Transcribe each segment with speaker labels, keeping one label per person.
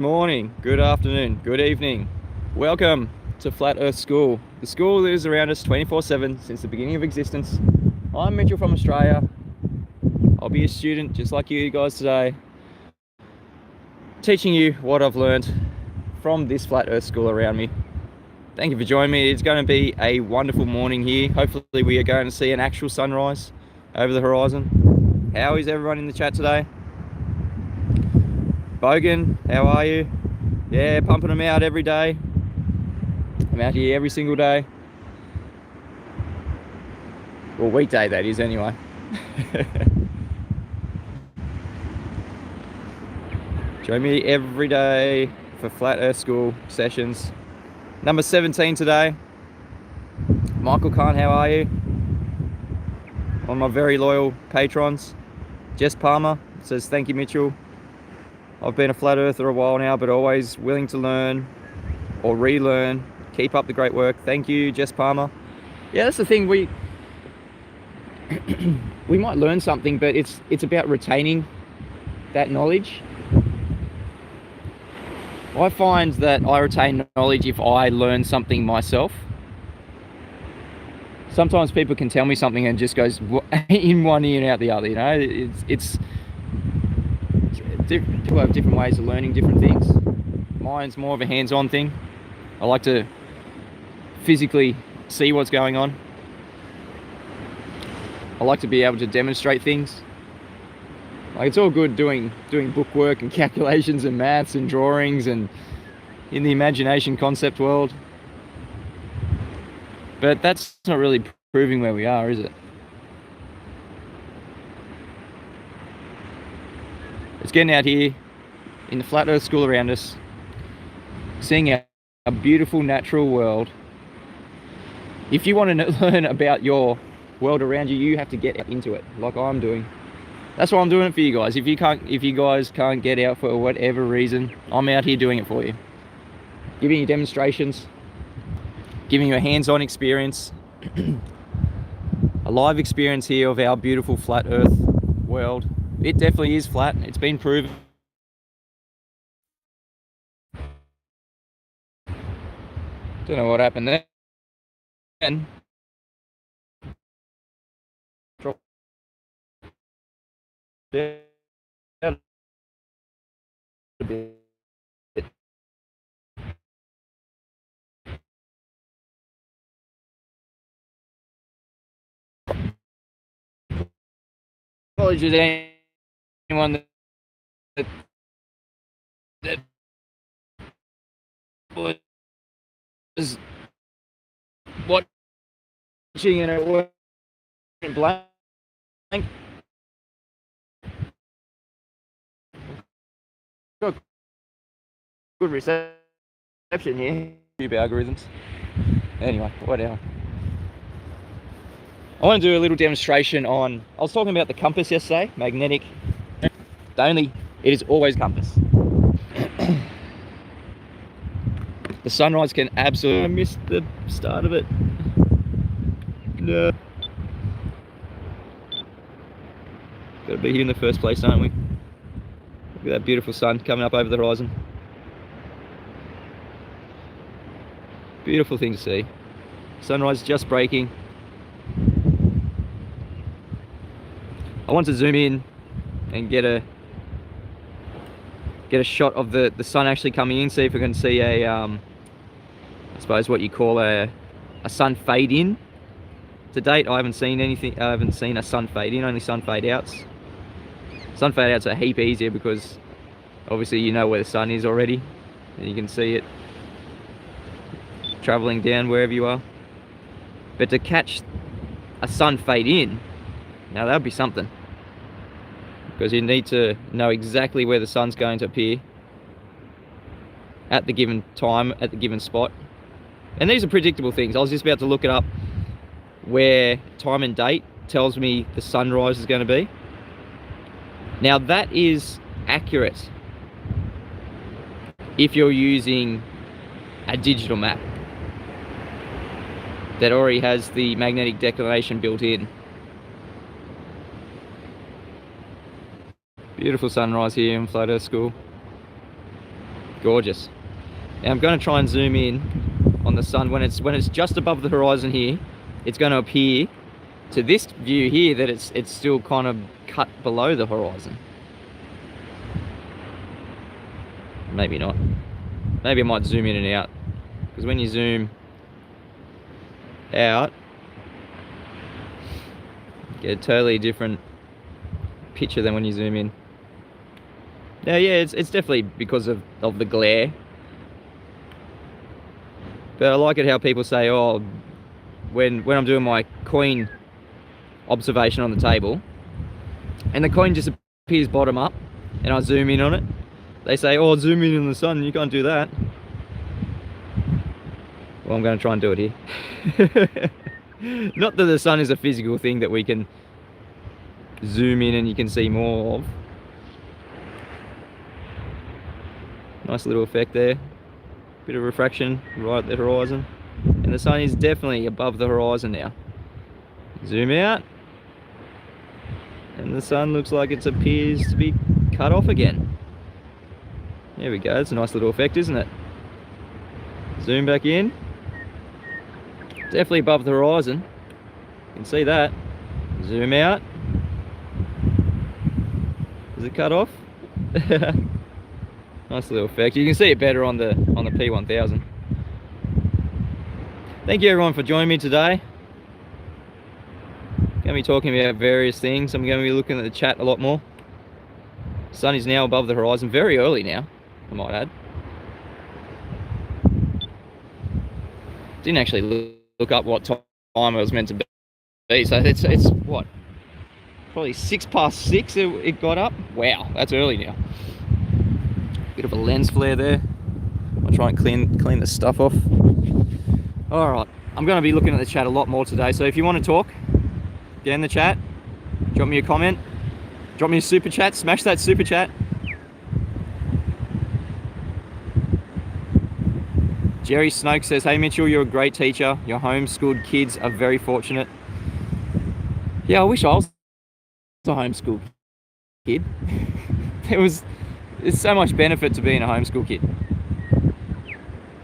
Speaker 1: morning, good afternoon, good evening. Welcome to Flat Earth School. The school is around us 24/7 since the beginning of existence. I'm Mitchell from Australia. I'll be a student just like you guys today, teaching you what I've learned from this Flat Earth School around me. Thank you for joining me. It's going to be a wonderful morning here. Hopefully we are going to see an actual sunrise over the horizon. How is everyone in the chat today? Bogan, how are you? Yeah, pumping them out every day. I'm out here every single day. Well, weekday that is anyway. Join me every day for Flat Earth School sessions. Number 17 today. Michael Khan, how are you? One of my very loyal patrons. Jess Palmer says, thank you, Mitchell. I've been a flat earther a while now, but always willing to learn or relearn. Keep up the great work. Thank you, Jess Palmer. Yeah, that's the thing. We might learn something, but it's about retaining that knowledge. I find that I retain knowledge if I learn something myself. Sometimes people can tell me something and just goes in one ear and out the other. You know, people have different ways of learning different things. Mine's more of a hands-on thing. I like to physically see what's going on. I like to be able to demonstrate things. Like, it's all good doing bookwork and calculations and maths and drawings and in the imagination concept world. But that's not really proving where we are, is it? It's getting out here in the Flat Earth School around us, seeing a beautiful natural world. If you want to learn about your world around you, you have to get into it, like I'm doing. That's why I'm doing it for you guys. If you guys can't get out for whatever reason, I'm out here doing it for you, giving you demonstrations, giving you a hands-on experience, a live experience here of our beautiful flat Earth world. It definitely is flat. It's been proven. Don't know what happened there. A bit. Apologies to anyone that was watching and it went blank. Got good reception here. YouTube algorithms. Anyway, whatever. I want to do a little demonstration on. I was talking about the compass yesterday, magnetic. It is always compass. The sunrise can absolutely. I missed the start of it. No. Got to be here in the first place, don't we? Look at that beautiful sun coming up over the horizon. Beautiful thing to see. Sunrise just breaking. I want to zoom in and get a shot of the sun actually coming in. See if we can see a I suppose what you call a sun fade in. To date, I haven't seen anything. I haven't seen a sun fade in. Only sun fade outs. Sun fade outs are a heap easier because obviously you know where the sun is already, and you can see it traveling down wherever you are. But to catch a sun fade in, now that would be something. Because you need to know exactly where the sun's going to appear at the given time, at the given spot. And these are predictable things. I was just about to look it up where time and date tells me the sunrise is going to be. Now that is accurate if you're using a digital map that already has the magnetic declination built in. Beautiful sunrise here in Flat Earth School. Gorgeous. Now I'm going to try and zoom in on the sun. When it's just above the horizon here, it's going to appear to this view here that it's still kind of cut below the horizon. Maybe not. Maybe I might zoom in and out, because when you zoom out, you get a totally different picture than when you zoom in. Now, yeah, it's definitely because of the glare. But I like it how people say, oh, when I'm doing my coin observation on the table, and the coin just appears bottom up, and I zoom in on it, they say, oh, zoom in on the sun, you can't do that. Well, I'm going to try and do it here. Not that the sun is a physical thing that we can zoom in and you can see more of. Nice little effect there. Bit of refraction right at the horizon. And the sun is definitely above the horizon now. Zoom out. And the sun looks like it appears to be cut off again. There we go. It's a nice little effect, isn't it? Zoom back in. Definitely above the horizon. You can see that. Zoom out. Is it cut off? Nice little effect. You can see it better on the P1000. Thank you everyone for joining me today. Going to be talking about various things. I'm going to be looking at the chat a lot more. Sun is now above the horizon, very early now, I might add. Didn't actually look up what time it was meant to be, so it's what, probably 6:06 it got up. Wow, that's early now. Bit of a lens flare there. I'll try and clean the stuff off. All right, I'm going to be looking at the chat a lot more today, so if you want to talk, get in the chat, drop me a comment, drop me a super chat, smash that super chat. Jerry Snoke says, hey Mitchell, you're a great teacher. Your homeschooled kids are very fortunate. Yeah, I wish I was a homeschooled kid. There's so much benefit to being a homeschool kid.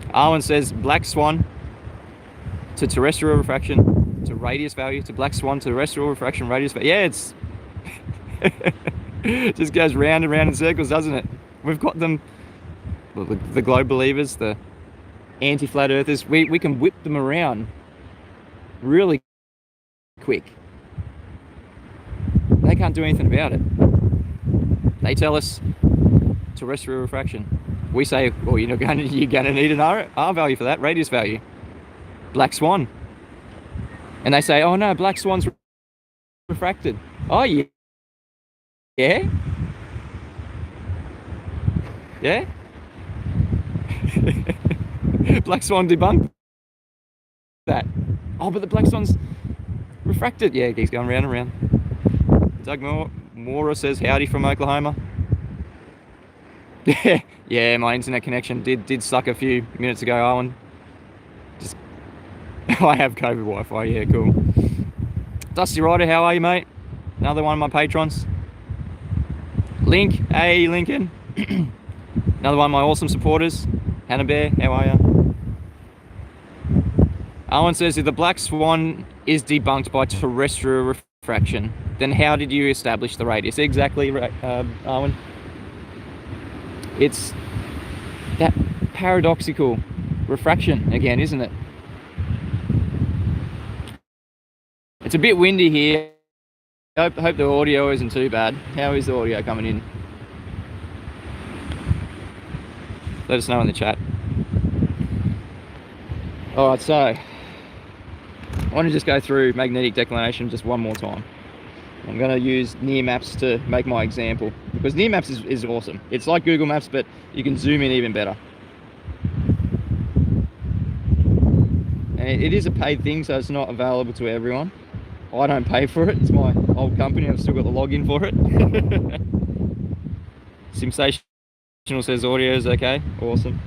Speaker 1: Arwen says, black swan to terrestrial refraction to radius value to black swan to terrestrial refraction radius value. Yeah, it's it just goes round and round in circles, doesn't it? We've got them, the globe believers, the anti-flat earthers, we can whip them around really quick. They can't do anything about it. They tell us terrestrial refraction. We say, well, you're gonna need an R value for that, radius value. Black swan. And they say, oh no, black swan's refracted. Oh yeah. Yeah? Yeah? Black swan debunked that. Oh, but the black swan's refracted. Yeah, he's going round and round. Doug Mora says, howdy from Oklahoma. Yeah, my internet connection did suck a few minutes ago, Owen. Just, I have COVID Wi-Fi, yeah, cool. Dusty Ryder, how are you, mate? Another one of my patrons. Link, hey, Lincoln. Another one of my awesome supporters. Hannah Bear, how are you? Owen says, if the black swan is debunked by terrestrial refraction, then how did you establish the radius? Exactly right, Owen. It's that paradoxical refraction again, isn't it? It's a bit windy here. Hope the audio isn't too bad. How is the audio coming in? Let us know in the chat. Alright, so I want to just go through magnetic declination just one more time. I'm going to use near maps to make my example, because near maps is awesome. It's like Google Maps, but you can zoom in even better. And it is a paid thing, so it's not available to everyone. I don't pay for it. It's my old company. I've still got the login for it. Simsational says audio is okay. Awesome.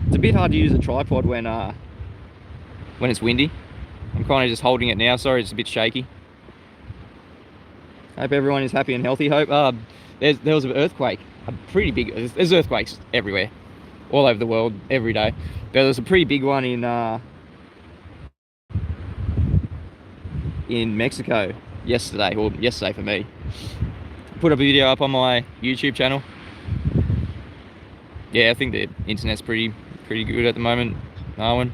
Speaker 1: It's a bit hard to use a tripod when it's windy. I'm kind of just holding it now. Sorry, it's a bit shaky. Hope everyone is happy and healthy. Hope there was an earthquake a pretty big, there's earthquakes everywhere, all over the world, every day. But there's a pretty big one in Mexico yesterday, or yesterday for me. Put a video up on my YouTube channel. Yeah, I think the internet's pretty good at the moment, Darwin.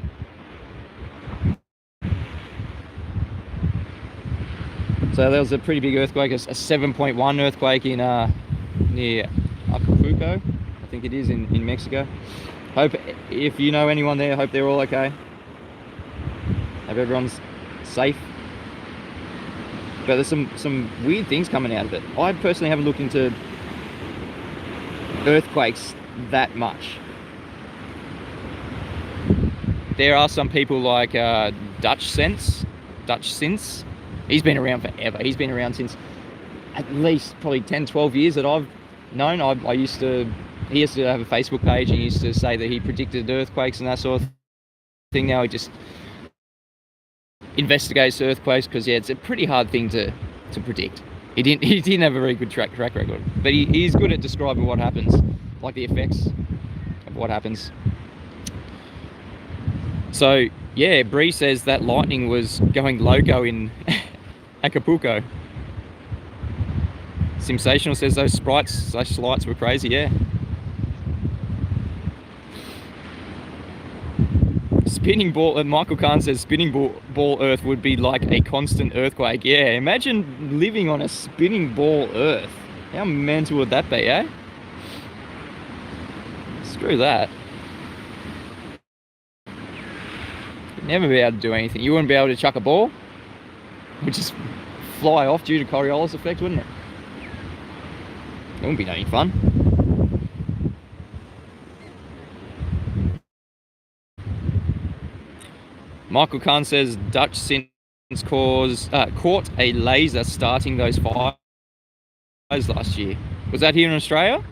Speaker 1: So there was a pretty big earthquake, a 7.1 earthquake in near Acapulco, I think it is, in Mexico. Hope, if you know anyone there, hope they're all okay. Hope everyone's safe. But there's some weird things coming out of it. I personally haven't looked into earthquakes that much. There are some people like Dutch Sense. He's been around forever. He's been around since at least probably 10, 12 years that I've known. He used to have a Facebook page. He used to say that he predicted earthquakes and that sort of thing. Now he just investigates earthquakes because, yeah, it's a pretty hard thing to predict. He didn't have a very good track record, but he's good at describing what happens, like the effects of what happens. So yeah, Bree says that lightning was going loco in Acapulco. Sensational says those sprites/lights were crazy. Yeah. Spinning ball, Michael Kahn says spinning ball Earth would be like a constant earthquake. Yeah, imagine living on a spinning ball Earth. How mental would that be, eh? Screw that. You'd never be able to do anything. You wouldn't be able to chuck a ball. It would just fly off due to Coriolis effect, wouldn't it? It wouldn't be any fun. Michael Kahn says Dutch Sins caught a laser starting those fires last year. Was that here in Australia?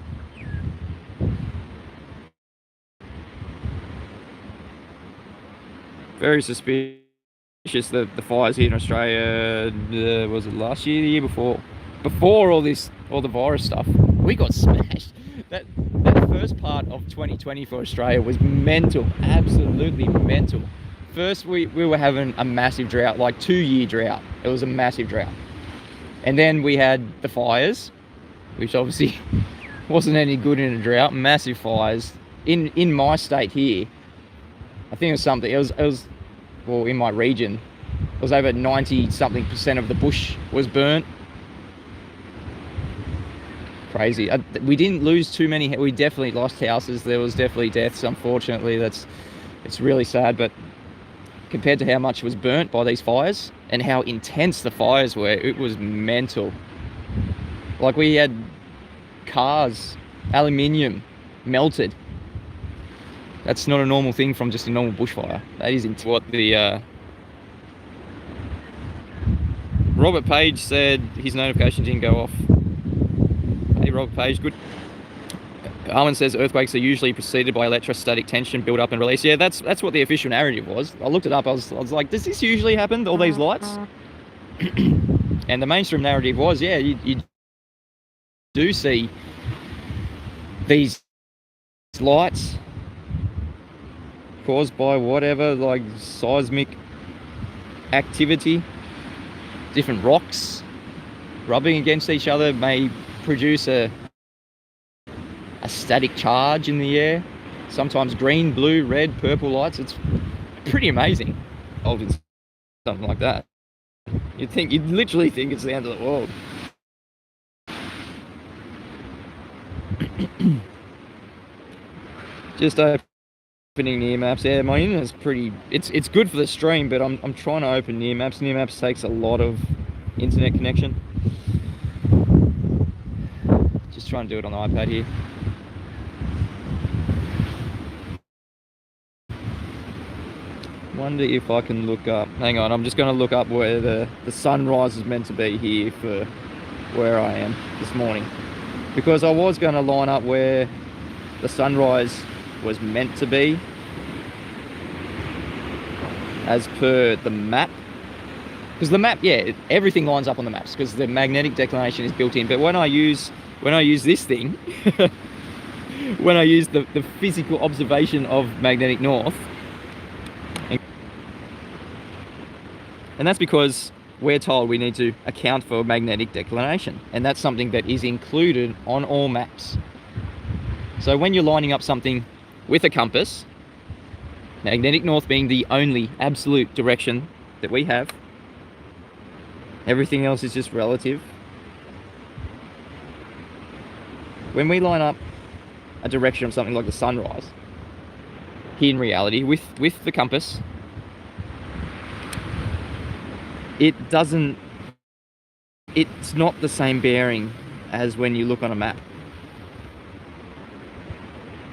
Speaker 1: Very suspicious that the fires here in Australia, was it last year, the year before? Before all the virus stuff, we got smashed. That first part of 2020 for Australia was mental, absolutely mental. First, we were having a massive drought, like 2-year drought. It was a massive drought. And then we had the fires, which obviously wasn't any good in a drought. Massive fires in my state here. I think it was something. It was well, in my region, it was over 90-something% of the bush was burnt. Crazy. We didn't lose too many. We definitely lost houses. There was definitely deaths. Unfortunately, it's really sad, but compared to how much was burnt by these fires and how intense the fires were, it was mental. Like, we had cars, aluminium melted. That's not a normal thing from just a normal bushfire. That is what the Robert Page said his notification didn't go off. Hey Robert Page, good. Armin says earthquakes are usually preceded by electrostatic tension build up and release. Yeah, that's what the official narrative was. I looked it up. I was like, does this usually happen? All these lights? And the mainstream narrative was, yeah, you do see these lights caused by whatever, like seismic activity. Different rocks rubbing against each other may produce a static charge in the air. Sometimes green, blue, red, purple lights. It's pretty amazing. Holding something like that, you'd literally think it's the end of the world. Just opening near maps. Yeah, my internet's pretty. It's good for the stream, but I'm trying to open near maps. Near maps takes a lot of internet connection. Just trying to do it on the iPad here. Wonder if I can look up. Hang on, I'm just going to look up where the sunrise is meant to be here for where I am this morning, because I was going to line up where the sunrise was meant to be as per the map, because the map, yeah, everything lines up on the maps because the magnetic declination is built in. But when I use when I use this thing, when I use the physical observation of magnetic north, and that's because we're told we need to account for magnetic declination, and that's something that is included on all maps. So when you're lining up something with a compass, magnetic north being the only absolute direction that we have, everything else is just relative. When we line up a direction of something like the sunrise, here in reality, with the compass, it's not the same bearing as when you look on a map.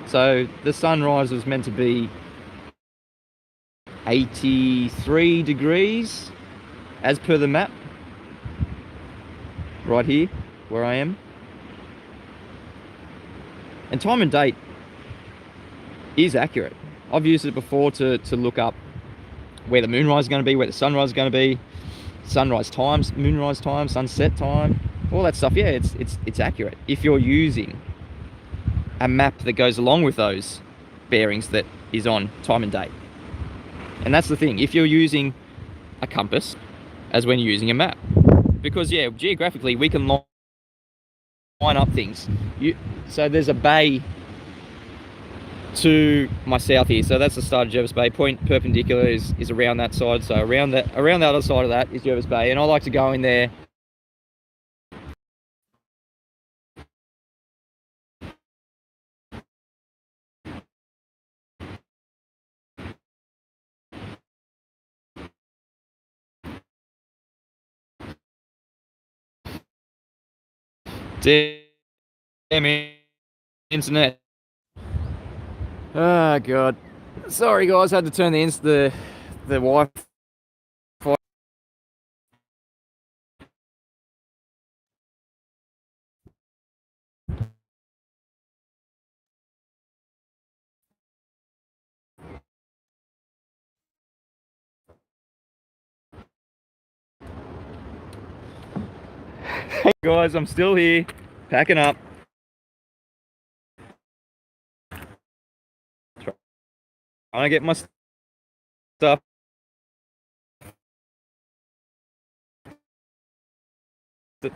Speaker 1: So the sunrise was meant to be 83 degrees as per the map, right here where I am. And time and date is accurate. I've used it before to look up where the moonrise is going to be, where the sunrise is going to be, sunrise times, moonrise time, sunset time, all that stuff. Yeah, it's accurate if you're using a map that goes along with those bearings that is on time and date. And that's the thing, if you're using a compass as when you're using a map, because yeah, geographically we can line up things. So there's a bay to my south here, so that's the start of Jervis Bay. Point perpendicular is around that side, so around the other side of that is Jervis Bay, and I like to go in there damn internet. Oh god, sorry guys, had to turn the Wi-Fi. Hey guys, I'm still here, packing up. Trying to get my stuff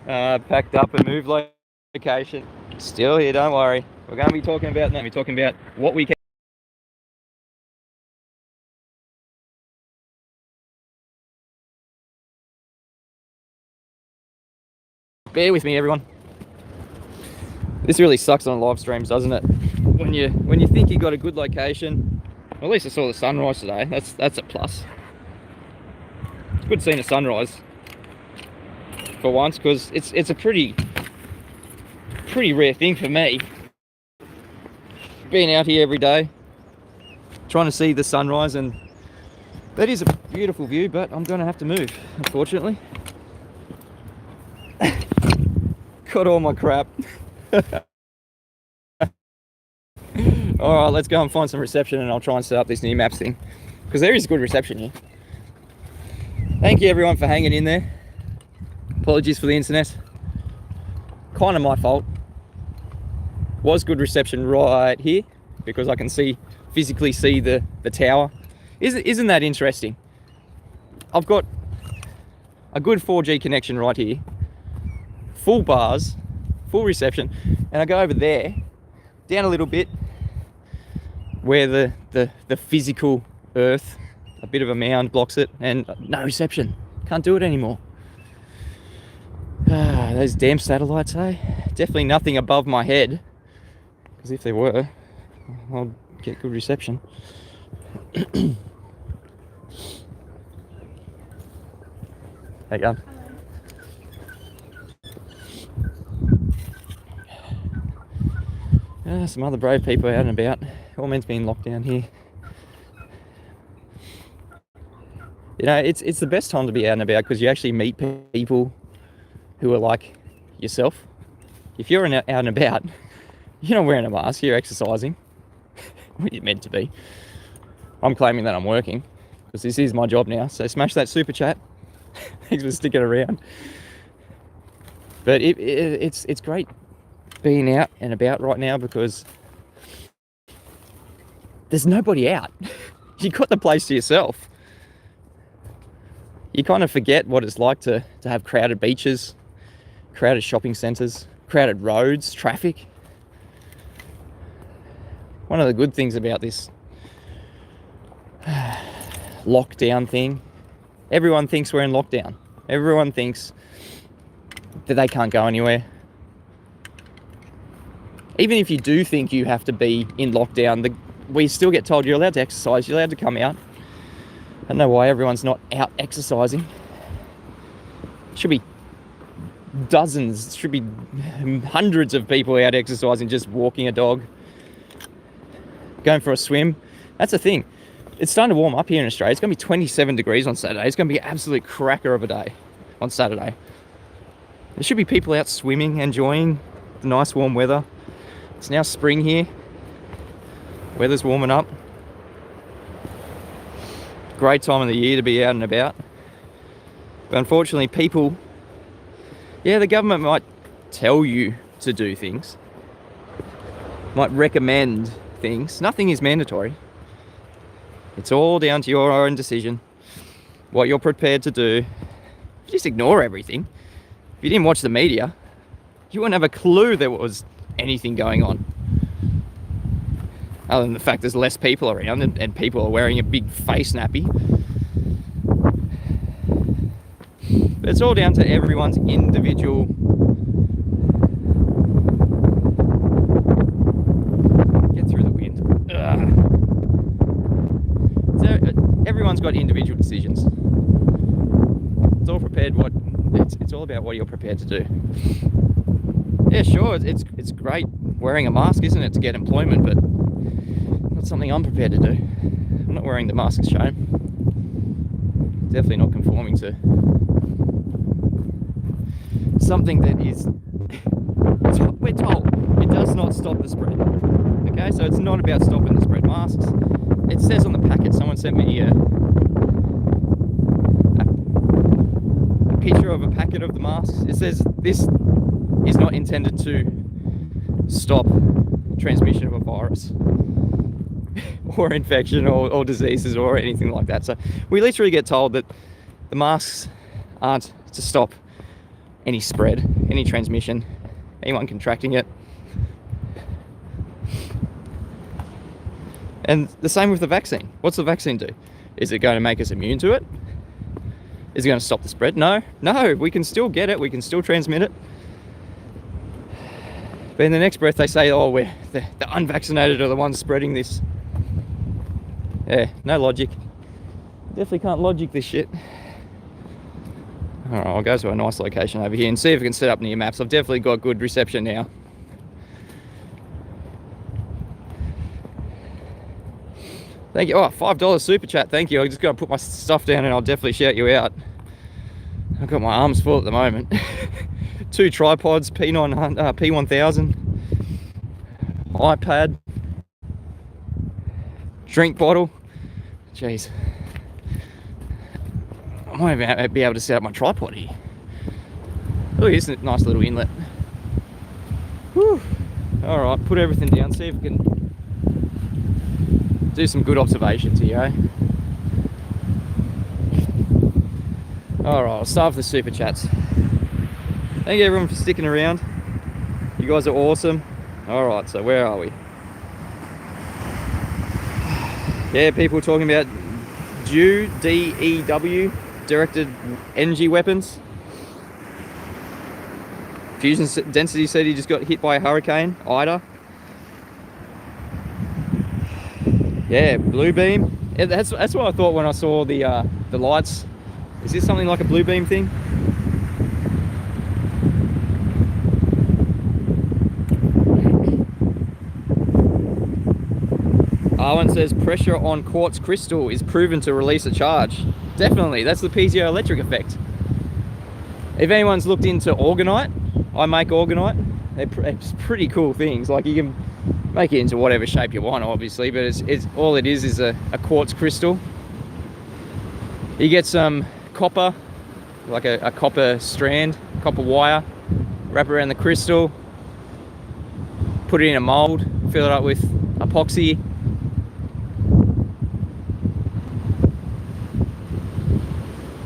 Speaker 1: packed up and moved location. Still here, don't worry. We're going to be talking about that. We're talking about what we can. Bear with me, everyone. This really sucks on live streams, doesn't it? When you think you got a good location. Well, at least I saw the sunrise today. That's a plus. It's good seeing a sunrise for once, because it's a pretty rare thing for me. Being out here every day, trying to see the sunrise, and that is a beautiful view, but I'm going to have to move, unfortunately. Got all my crap. Alright, let's go and find some reception, and I'll try and set up this new maps thing, because there is good reception here. Thank you everyone for hanging in there. Apologies for the internet. Kind of my fault. Was good reception right here, because I can physically see the tower. Isn't that interesting? I've got a good 4G connection right here. Full bars, full reception, and I go over there, down a little bit, where the physical earth, a bit of a mound blocks it, and no reception. Can't do it anymore. Those damn satellites, eh? Definitely nothing above my head, because if there were, I'd get good reception. There you go. Some other brave people out and about. All meant to be in lockdown here. You know, it's the best time to be out and about, because you actually meet people who are like yourself. If you're out and about, you're not wearing a mask, you're exercising. Well, you're meant to be. I'm claiming that I'm working, because this is my job now. So smash that super chat. Thanks for sticking around. But it's great being out and about right now because there's nobody out. You got the place to yourself. You kind of forget what it's like to have crowded beaches, crowded shopping centres, crowded roads, traffic. One of the good things about this lockdown thing, everyone thinks we're in lockdown. Everyone thinks that they can't go anywhere. Even if you do think you have to be in lockdown, we still get told you're allowed to exercise, you're allowed to come out. I don't know why everyone's not out exercising. Should be dozens, should be hundreds of people out exercising, just walking a dog, going for a swim. That's the thing. It's starting to warm up here in Australia. It's going to be 27 degrees on Saturday. It's going to be an absolute cracker of a day on Saturday. There should be people out swimming, enjoying the nice warm weather. It's now spring here. Weather's warming up. Great time of the year to be out and about. But unfortunately, people, the government might tell you to do things, might recommend things. Nothing is mandatory. It's all down to your own decision, what you're prepared to do. If you just ignore everything, if you didn't watch the media, you wouldn't have a clue there was anything going on. Other than the fact there's less people around and people are wearing a big face nappy. But it's all down to everyone's individual get through the wind. So everyone's got individual decisions. It's all prepared it's all about what you're prepared to do. Yeah, sure, it's great wearing a mask, isn't it, to get employment, but not something I'm prepared to do. I'm not wearing the mask as shown. Definitely not conforming to something that is, we're told, it does not stop the spread. Okay, so it's not about stopping the spread. Masks, it says on the packet, someone sent me a picture of a packet of the masks. It says this is not intended to stop transmission of a virus or infection or diseases or anything like that. So we literally get told that the masks aren't to stop any spread, any transmission, anyone contracting it. And the same with the vaccine. What's the vaccine do? Is it going to make us immune to it? Is it going to stop the spread? No, we can still get it, we can still transmit it. But in the next breath they say, oh, the unvaccinated are the ones spreading this. Yeah, no logic. Definitely can't logic this shit. Alright, I'll go to a nice location over here and see if we can set up near maps. I've definitely got good reception now. Thank you. Oh, $5 super chat. Thank you. I just got to put my stuff down and I'll definitely shout you out. I've got my arms full at the moment. 2 tripods, P1000, iPad, drink bottle. Jeez. I might be able to set up my tripod here. Oh, here's a nice little inlet. Whew. Alright, put everything down, see if we can do some good observations here, eh? Alright, I'll start with the super chats. Thank you everyone for sticking around. You guys are awesome. Alright, so where are we? Yeah, people talking about DEW, directed energy weapons. Fusion Density said he just got hit by a hurricane, Ida. Yeah, blue beam. Yeah, that's what I thought when I saw the lights. Is this something like a blue beam thing? Arwen says pressure on quartz crystal is proven to release a charge. Definitely, that's the piezoelectric effect. If anyone's looked into orgonite, I make orgonite. It's pretty cool things. Like, you can make it into whatever shape you want, obviously, but it's all it is a quartz crystal. You get some copper, like a copper strand, copper wire, wrap around the crystal, put it in a mold, fill it up with epoxy.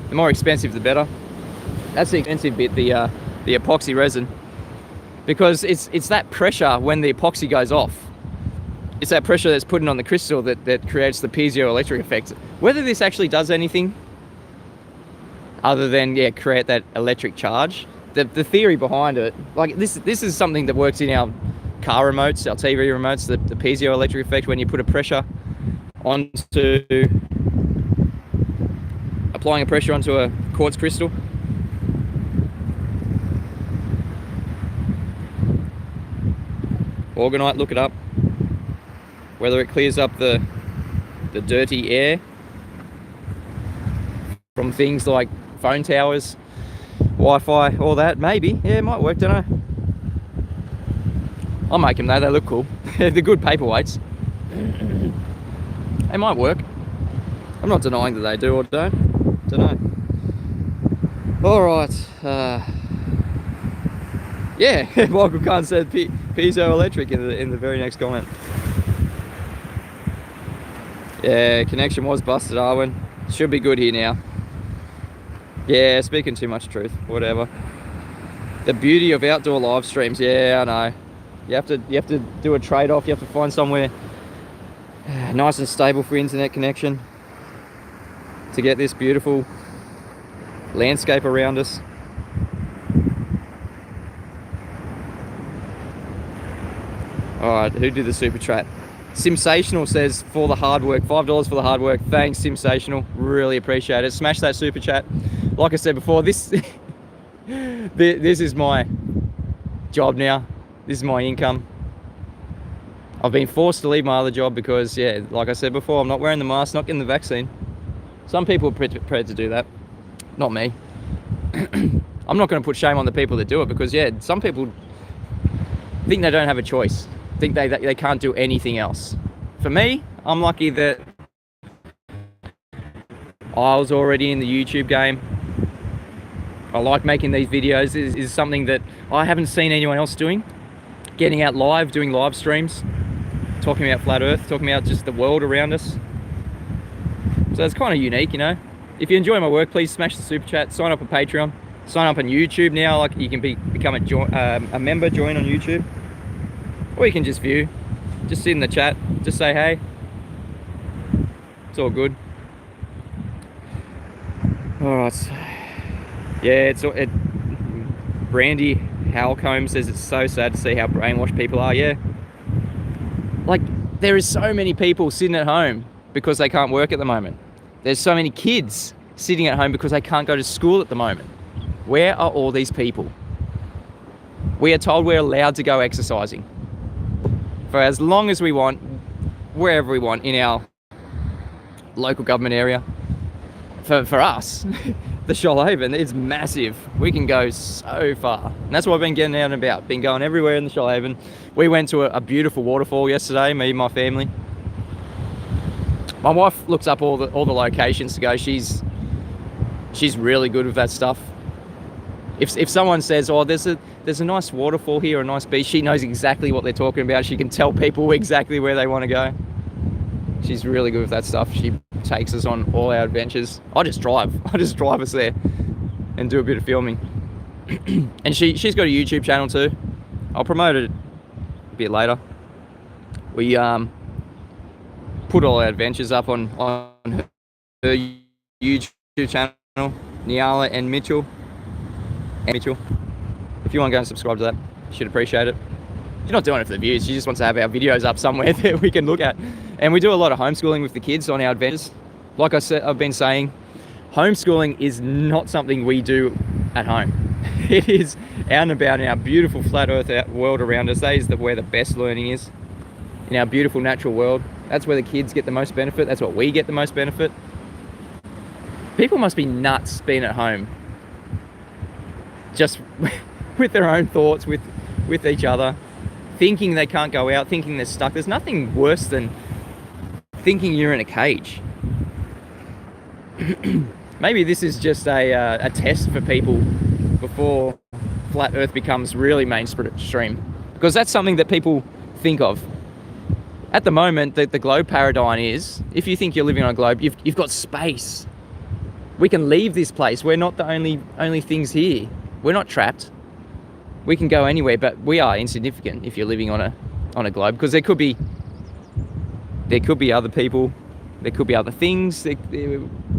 Speaker 1: The more expensive, the better. That's the expensive bit, the epoxy resin, because it's that pressure when the epoxy goes off. It's that pressure that's put in on the crystal that creates the piezoelectric effect. Whether this actually does anything other than create that electric charge, the theory behind it, like this is something that works in our car remotes, our TV remotes, the piezoelectric effect when you put a pressure onto, applying a pressure onto a quartz crystal. Orgonite, look it up. Whether it clears up the dirty air from things like phone towers, Wi-Fi, all that, maybe. Yeah, it might work, don't know. I'll make them though, they look cool. They're good paperweights. They might work. I'm not denying that they do or don't. Don't know. Alright. Yeah, Michael Khan said piezoelectric in the very next comment. Yeah, connection was busted, Arwen. Should be good here now. Yeah, speaking too much truth. Whatever. The beauty of outdoor live streams. Yeah, I know. You have to do a trade-off. You have to find somewhere nice and stable for internet connection to get this beautiful landscape around us. Alright, who did the super chat? Simsational says, for the hard work, $5 for the hard work. Thanks, Simsational. Really appreciate it. Smash that super chat. Like I said before, this this is my job now. This is my income. I've been forced to leave my other job because, yeah, like I said before, I'm not wearing the mask, not getting the vaccine. Some people are prepared to do that. Not me. I'm not going to put shame on the people that do it because, yeah, some people think they don't have a choice. Think they can't do anything else. For me, I'm lucky that I was already in the YouTube game. I like making these videos. It is something that I haven't seen anyone else doing. Getting out live, doing live streams, talking about flat earth, talking about just the world around us. So it's kind of unique, you know. If you enjoy my work, please smash the super chat, sign up on Patreon, sign up on YouTube now. Like you can become a member, join on YouTube. Or you can just view, just sit in the chat, just say hey. It's all good. All right. Yeah, Brandy Halcombe says it's so sad to see how brainwashed people are. Yeah. Like there is so many people sitting at home because they can't work at the moment. There's so many kids sitting at home because they can't go to school at the moment. Where are all these people? We are told we're allowed to go exercising for as long as we want, wherever we want in our local government area. For us, the Shoalhaven is massive. We can go so far. And that's what I've been getting out and about. Been going everywhere in the Shoalhaven. We went to a beautiful waterfall yesterday, me and my family. My wife looks up all the locations to go. She's really good with that stuff. If someone says, oh, there's a nice waterfall here, a nice beach, she knows exactly what they're talking about. She can tell people exactly where they want to go. She's really good with that stuff. She takes us on all our adventures. I just drive us there and do a bit of filming. And she's got a YouTube channel too. I'll promote it a bit later. We put all our adventures up on her YouTube channel, Niala and Mitchell. If you want to go and subscribe to that, you should appreciate it. She's not doing it for the views. She just wants to have our videos up somewhere that we can look at. And we do a lot of homeschooling with the kids on our adventures. Like I said, I've been saying, homeschooling is not something we do at home. It is out and about in our beautiful flat earth world around us. That is where the best learning is, in our beautiful natural world. That's where the kids get the most benefit. That's what we get the most benefit. People must be nuts being at home, just with their own thoughts, with each other, thinking they can't go out, thinking they're stuck. There's nothing worse than thinking you're in a cage. Maybe this is just a test for people before flat earth becomes really mainstream, because that's something that people think of. At the moment, the globe paradigm is, if you think you're living on a globe, you've got space. We can leave this place. We're not the only things here. We're not trapped. We can go anywhere, but we are insignificant if you're living on a globe, because there could be other people, there could be other things.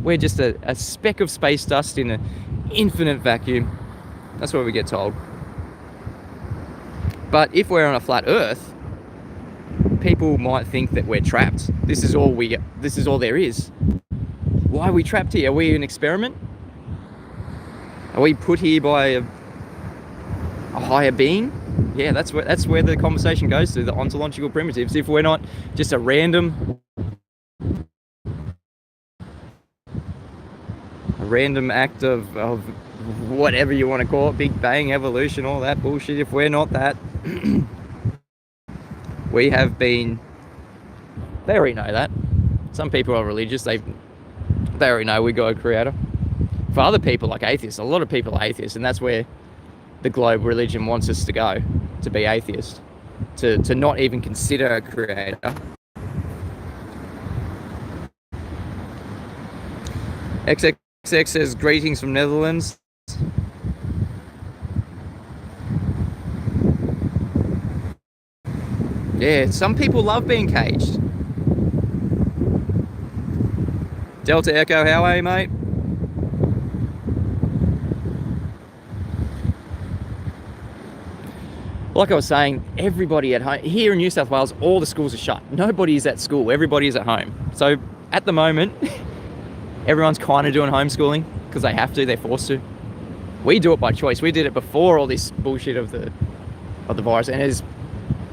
Speaker 1: We're just a speck of space dust in an infinite vacuum. That's what we get told. But if we're on a flat Earth, people might think that we're trapped. This is all there is. Why are we trapped here? Are we an experiment? Are we put here by a higher being? Yeah, that's where the conversation goes to, the ontological primitives. If we're not just a random act of whatever you want to call it, Big Bang, evolution, all that bullshit, if we're not that, we have been, they already know that. Some people are religious, they already know we got a creator. For other people, like atheists, a lot of people are atheists, and that's where the globe religion wants us to go, to be atheist, to not even consider a creator. XXX says, greetings from Netherlands. Yeah, some people love being caged. Delta Echo, how are you, mate? Like I was saying, everybody at home, here in New South Wales, all the schools are shut. Nobody is at school, everybody is at home. So at the moment, everyone's kind of doing homeschooling because they have to, they're forced to. We do it by choice. We did it before all this bullshit of the virus. And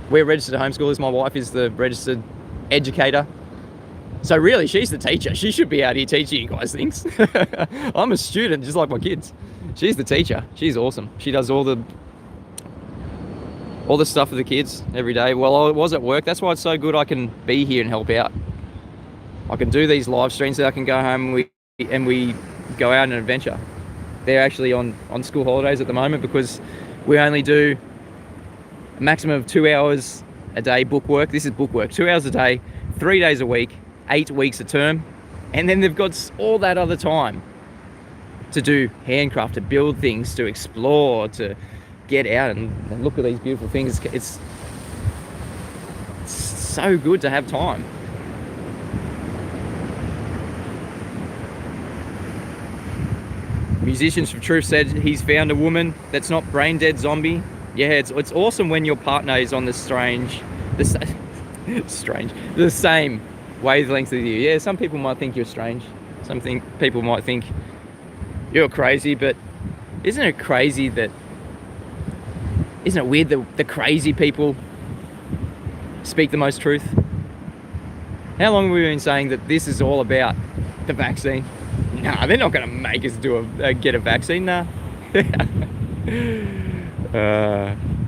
Speaker 1: we're registered homeschoolers. My wife is the registered educator. So really, she's the teacher. She should be out here teaching you guys things. I'm a student, just like my kids. She's the teacher. She's awesome. She does all the stuff with the kids every day. Well, I was at work. That's why it's so good I can be here and help out. I can do these live streams so I can go home and we go out on an adventure. They're actually on school holidays at the moment because we only do a maximum of 2 hours a day book work. This is book work, 2 hours a day, 3 days a week, 8 weeks a term. And then they've got all that other time to do handcraft, to build things, to explore, to get out and look at these beautiful things. It's so good to have time. Musicians for Truth said he's found a woman that's not brain dead zombie. Yeah, it's awesome when your partner is on the same wavelength with you. Yeah, some people might think you're strange. People might think you're crazy, but isn't it weird that the crazy people speak the most truth? How long have we been saying that this is all about the vaccine? Nah, they're not going to make us get a vaccine, nah.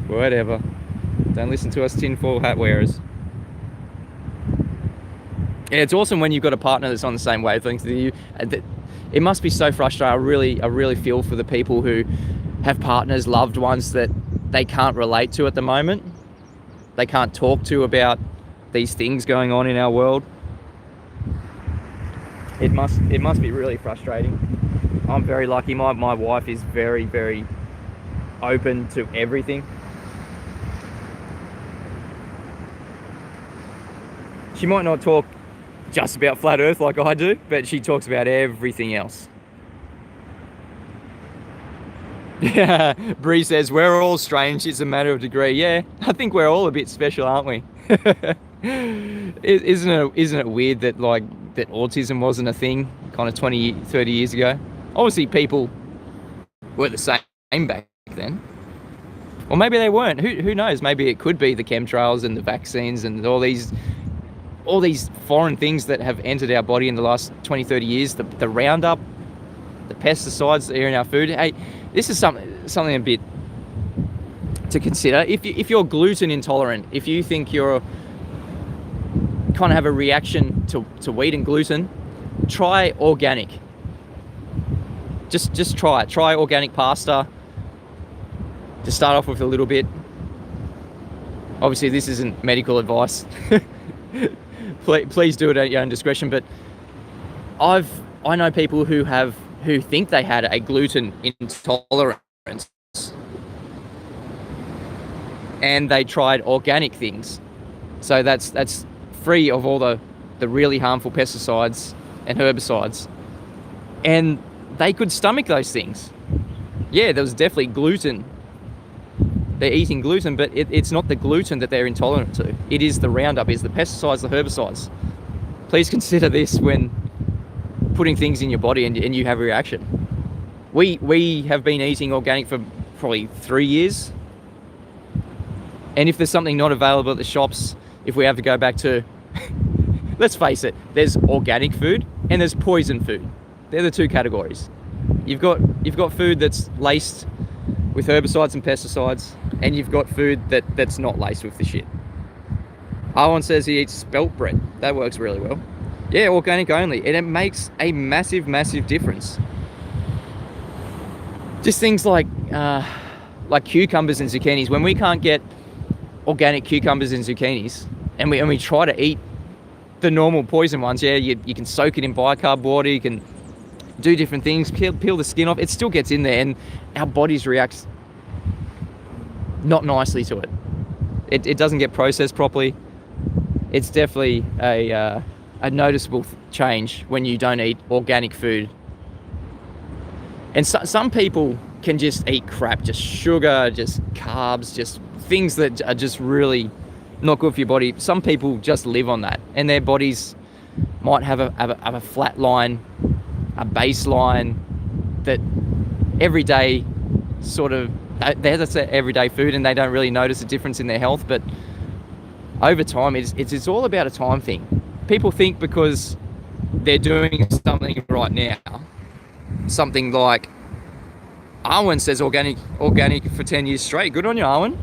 Speaker 1: Whatever. Don't listen to us tinfoil hat wearers. Yeah, it's awesome when you've got a partner that's on the same wavelength as you. It must be so frustrating. I really feel for the people who have partners, loved ones that they can't relate to at the moment. They can't talk to about these things going on in our world. It must be really frustrating. I'm very lucky. My wife is very, very open to everything. She might not talk just about flat Earth like I do, but she talks about everything else. Yeah, Bree says, we're all strange, it's a matter of degree. Yeah, I think we're all a bit special, aren't we? Isn't it weird that that autism wasn't a thing kind of 20, 30 years ago? Obviously people were the same back then. Or maybe they weren't. Who knows? Maybe it could be the chemtrails and the vaccines and all these foreign things that have entered our body in the last 20, 30 years, the Roundup, the pesticides that are in our food. Hey, this is something a bit to consider. If you're gluten intolerant, if you think you're kind of have a reaction to wheat and gluten, try organic. Just try it. Try organic pasta to start off with a little bit. Obviously, this isn't medical advice. Please do it at your own discretion. But I know people who think they had a gluten intolerance, and they tried organic things. So that's free of all the really harmful pesticides and herbicides, and they could stomach those things. Yeah, there was definitely gluten. They're eating gluten, but it's not the gluten that they're intolerant to. It is the Roundup, it's the pesticides, the herbicides. Please consider this when putting things in your body and you have a reaction. We have been eating organic for probably 3 years. And if there's something not available at the shops, if we have to go back to, let's face it, there's organic food and there's poison food. They're the two categories. You've got food that's laced with herbicides and pesticides, and you've got food that's not laced with the shit. Owen says he eats spelt bread. That works really well. Yeah, organic only, and it makes a massive, massive difference. Just things like cucumbers and zucchinis. When we can't get organic cucumbers and zucchinis, and we try to eat the normal poison ones, yeah, you can soak it in bicarb water, you can do different things, peel the skin off, it still gets in there, and our bodies react not nicely to it. It doesn't get processed properly. It's definitely a noticeable change when you don't eat organic food. And some people can just eat crap, just sugar, just carbs, just things that are just really not good for your body. Some people just live on that, and their bodies might have a flat line, a baseline that every day sort of, that's everyday food, and they don't really notice a difference in their health. But over time, it's all about a time thing. People think because they're doing something right now, something like Arwen says organic for 10 years straight. Good on you, Arwen.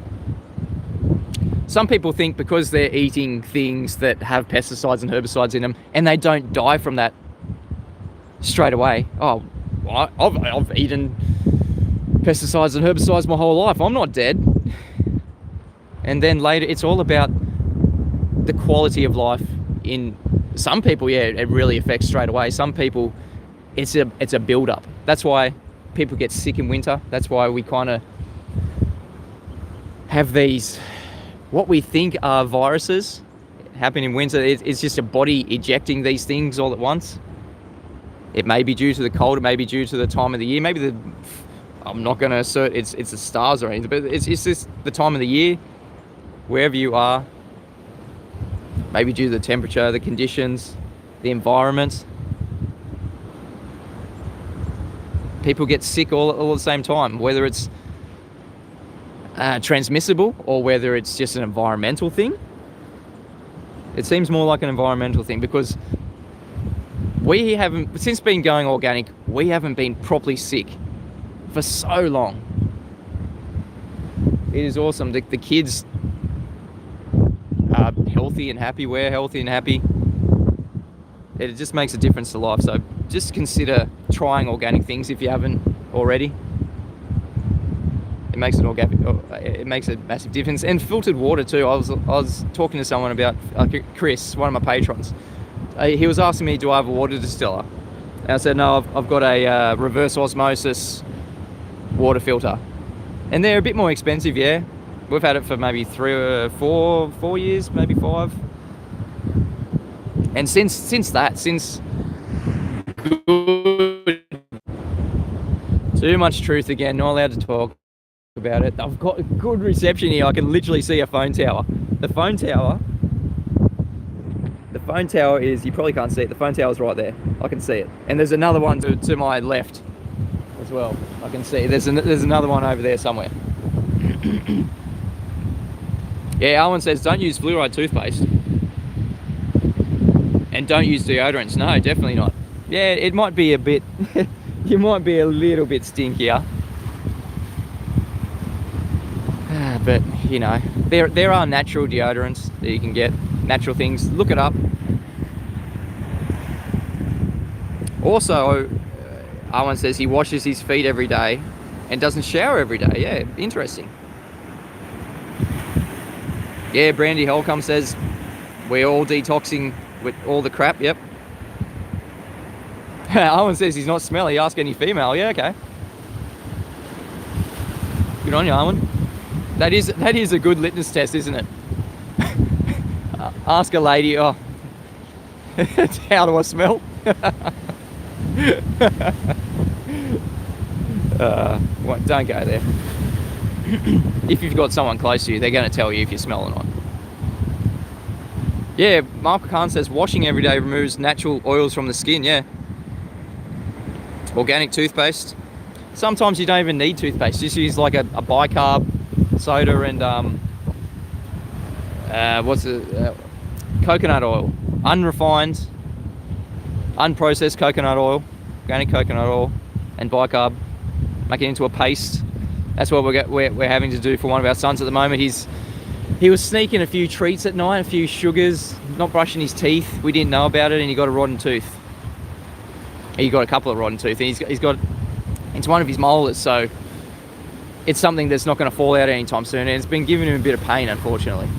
Speaker 1: Some people think because they're eating things that have pesticides and herbicides in them, and they don't die from that straight away. Oh, I've eaten pesticides and herbicides my whole life, I'm not dead. And then later, it's all about the quality of life. In some people, yeah, it really affects straight away. Some people, it's a build-up. That's why people get sick in winter. That's why we kind of have these, what we think are viruses happen in winter. It's just a body ejecting these things all at once. It may be due to the cold, it may be due to the time of the year, maybe I'm not going to assert it's the stars or anything, but it's just the time of the year, wherever you are. Maybe due to the temperature, the conditions, the environment. People get sick all at the same time, whether it's transmissible or whether it's just an environmental thing. It seems more like an environmental thing, because we haven't, since being going organic, we haven't been properly sick for so long. It is awesome. The kids are healthy and happy. We're healthy and happy. It just makes a difference to life. So just consider trying organic things if you haven't already. It makes it makes a massive difference. And filtered water too. I was talking to someone about Chris, one of my patrons. He was asking me, do I have a water distiller? And I said, no, I've got a reverse osmosis water filter. And they're a bit more expensive, yeah. We've had it for maybe 3 or 4 years, maybe 5. And since too much truth again, not allowed to talk about it. I've got a good reception here. I can literally see a phone tower. The phone tower is, you probably can't see it, the phone tower is right there. I can see it. And there's another one to my left as well. I can see there's another one over there somewhere. Yeah, Owen says don't use fluoride toothpaste. And don't use deodorants. No, definitely not. Yeah, it might be a bit, you might be a little bit stinkier. But, you know, there are natural deodorants that you can get, natural things. Look it up. Also, Owen says he washes his feet every day and doesn't shower every day. Yeah, interesting. Yeah, Brandy Holcomb says we're all detoxing with all the crap. Yep. Owen says he's not smelly. Ask any female. Yeah, okay. Good on you, Owen. That is a good litmus test, isn't it? Ask a lady, oh, how do I smell? Well, don't go there. If you've got someone close to you, they're going to tell you if you smell or not. Yeah, Mark Khan says washing every day removes natural oils from the skin. Yeah. Organic toothpaste. Sometimes you don't even need toothpaste. Just use like a bicarb soda and coconut oil, unrefined, unprocessed coconut oil, organic coconut oil, and bicarb. Make it into a paste. That's what we're having to do for one of our sons at the moment. He was sneaking a few treats at night, a few sugars, not brushing his teeth. We didn't know about it, and he got a rotten tooth. He got a couple of rotten teeth, and he's got it's one of his molars, so it's something that's not going to fall out anytime soon, and it's been giving him a bit of pain, unfortunately.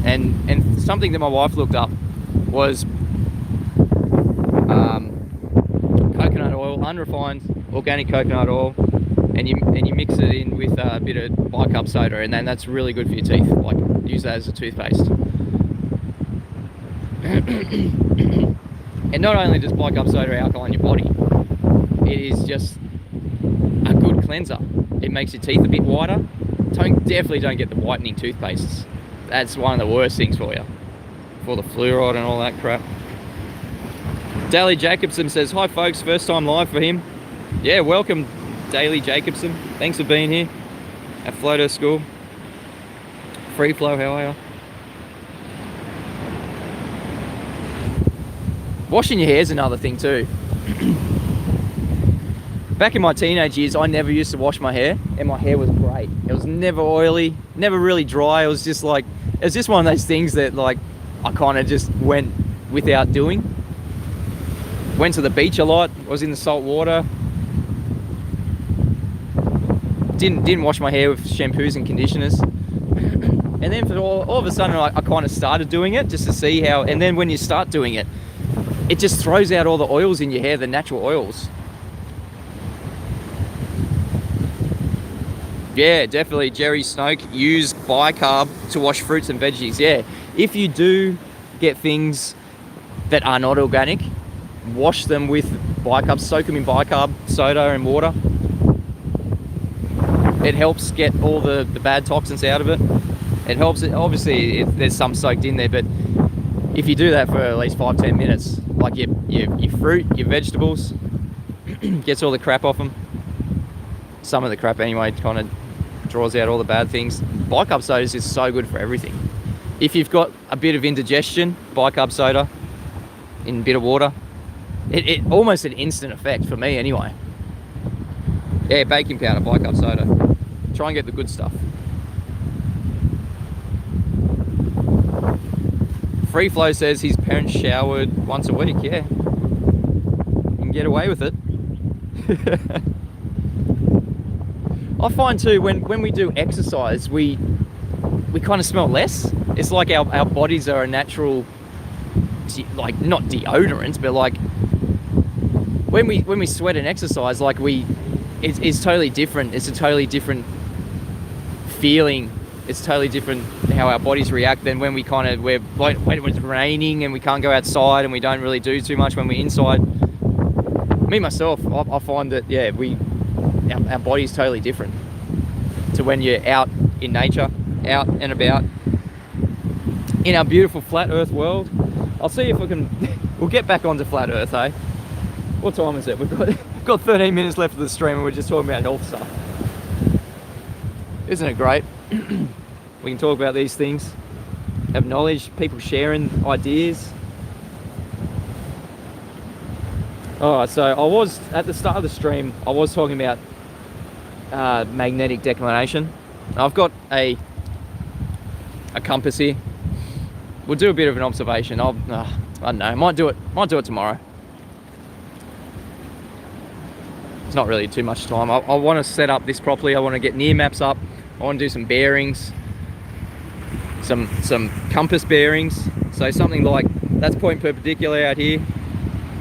Speaker 1: And something that my wife looked up was coconut oil, unrefined organic coconut oil, and you mix it in with a bit of bicarb soda, and then that's really good for your teeth. Like, use that as a toothpaste. And not only does bicarb soda alkaline your body, it is just a good cleanser. It makes your teeth a bit whiter. Definitely don't get the whitening toothpastes. That's one of the worst things for you, for the fluoride and all that crap. Daly Jacobson says, hi folks, first time live for him. Yeah, welcome Daly Jacobson. Thanks for being here at Floater School. Free Flow, how are you? Washing your hair is another thing too. Back in my teenage years, I never used to wash my hair, and my hair was great. It was never oily, never really dry. It was just one of those things that like I kind of just went without doing. Went to the beach a lot, was in the salt water. Didn't wash my hair with shampoos and conditioners. And then for all of a sudden I kind of started doing it just to see how, and then when you start doing it, it just throws out all the oils in your hair, the natural oils. Yeah, definitely, Jerry Snoke, use bicarb to wash fruits and veggies. Yeah, if you do get things that are not organic, wash them with bicarb, soak them in bicarb soda and water. It helps get all the bad toxins out of it. It helps, obviously there's some soaked in there, but if you do that for at least 5-10 minutes, like your fruit, your vegetables, gets all the crap off them. Some of the crap anyway, kind of draws out all the bad things. Bicarb soda is just so good for everything. If you've got a bit of indigestion, bicarb soda in a bit of water, it almost an instant effect for me anyway. Yeah, baking powder, bicarb soda. Try and get the good stuff. Free Flow says his parents showered once a week. Yeah, you can get away with it. I find too, when we do exercise, we kind of smell less. It's like our bodies are a natural, like, not deodorant, but like when we sweat and exercise, like it's totally different. It's a totally different feeling. It's totally different how our bodies react than when when it's raining and we can't go outside and we don't really do too much when we're inside. Me myself, I find that, yeah, our body's totally different to when you're out in nature, out and about in our beautiful flat earth world. I'll see if we can, we'll get back onto flat earth, eh? What time is it? We've got 13 minutes left of the stream and we're just talking about health stuff. Isn't it great? We can talk about these things, have knowledge, people sharing ideas. Alright, so I was, at the start of the stream, I was talking about magnetic declination. I've got a compass here. We'll do a bit of an observation. I don't know, might do it tomorrow. It's not really too much time. I want to set up this properly. I want to get near maps up. I want to do some bearings. some compass bearings. So something like that's point perpendicular out here,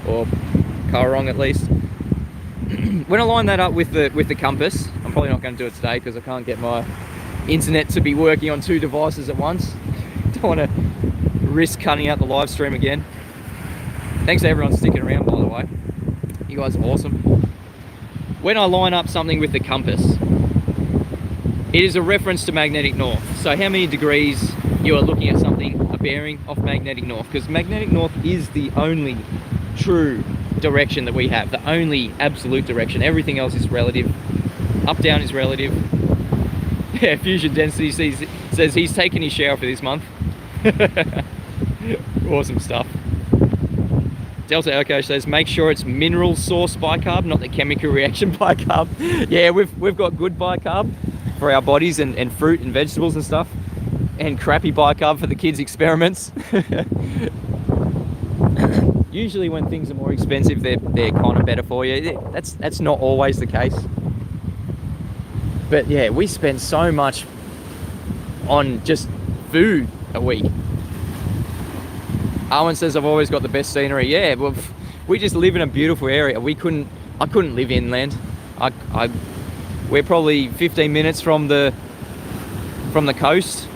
Speaker 1: or Currong at least. When I line that up with the compass, I'm probably not going to do it today because I can't get my internet to be working on 2 devices at once. Don't want to risk cutting out the live stream again. Thanks to everyone sticking around, by the way. You guys are awesome. When I line up something with the compass, it is a reference to magnetic north. So how many degrees you are looking at something, a bearing of magnetic north, because magnetic north is the only true direction that we have, the only absolute direction. Everything else is relative. Up, down is relative. Yeah, Fusion Density says he's taking his shower for this month. Awesome stuff. Delta Echo says make sure it's mineral source bicarb, not the chemical reaction bicarb. Yeah, we've got good bicarb for our bodies and fruit and vegetables and stuff, and crappy bicarb for the kids' experiments. Usually when things are more expensive, they're kind of better for you. That's not always the case. But yeah, we spend so much on just food a week. Arwen says I've always got the best scenery. Yeah, well, we just live in a beautiful area. I couldn't live inland. We're probably 15 minutes from the coast.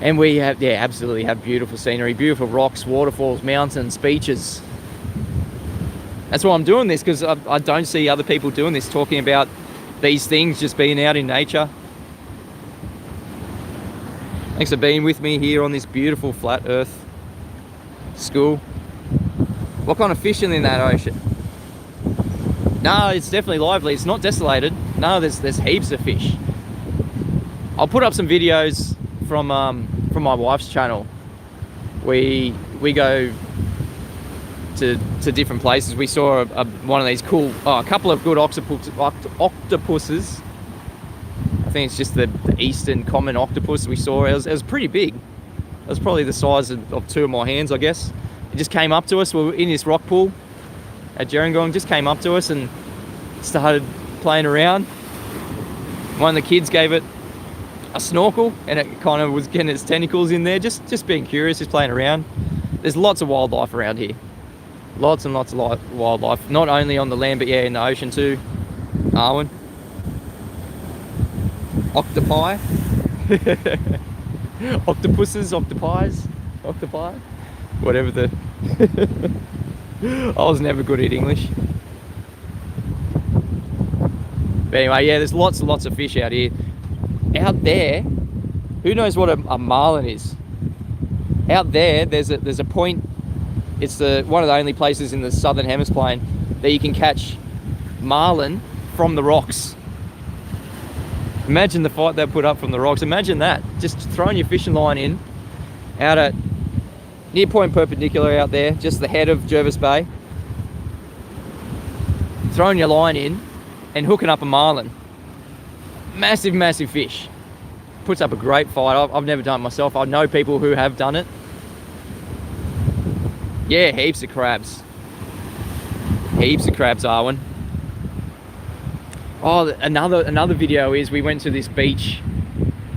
Speaker 1: And we have, yeah, absolutely have beautiful scenery, beautiful rocks, waterfalls, mountains, beaches. That's why I'm doing this, because I don't see other people doing this, talking about these things, just being out in nature. Thanks for being with me here on this beautiful flat earth school. What kind of fish are in that ocean? No, it's definitely lively. It's not desolated. No, there's heaps of fish. I'll put up some videos from my wife's channel. We go to different places. We saw one of these cool, a couple of good octopuses. I think it's just the eastern common octopus we saw. It was pretty big. It was probably the size of 2 of my hands, I guess. It just came up to us. We were in this rock pool at Gerringong, just came up to us and started playing around. One of the kids gave it a snorkel, and it kind of was getting its tentacles in there, just being curious, just playing around. There's lots of wildlife around here. Lots and lots of wildlife, not only on the land, but yeah, in the ocean too. Arwen. Octopi. Octopuses, octopi, whatever the... I was never good at English. But anyway, yeah, there's lots and lots of fish out here. Out there, who knows what a marlin is? Out there, there's a point. It's one of the only places in the southern hemisphere that you can catch marlin from the rocks. Imagine the fight they put up from the rocks. Imagine that, just throwing your fishing line in out at near point perpendicular out there, just the head of Jervis Bay, throwing your line in and hooking up a marlin. Massive, massive fish. Puts up a great fight. I've never done it myself. I know people who have done it. Yeah, heaps of crabs. Heaps of crabs, Arwen. Oh, another video is we went to this beach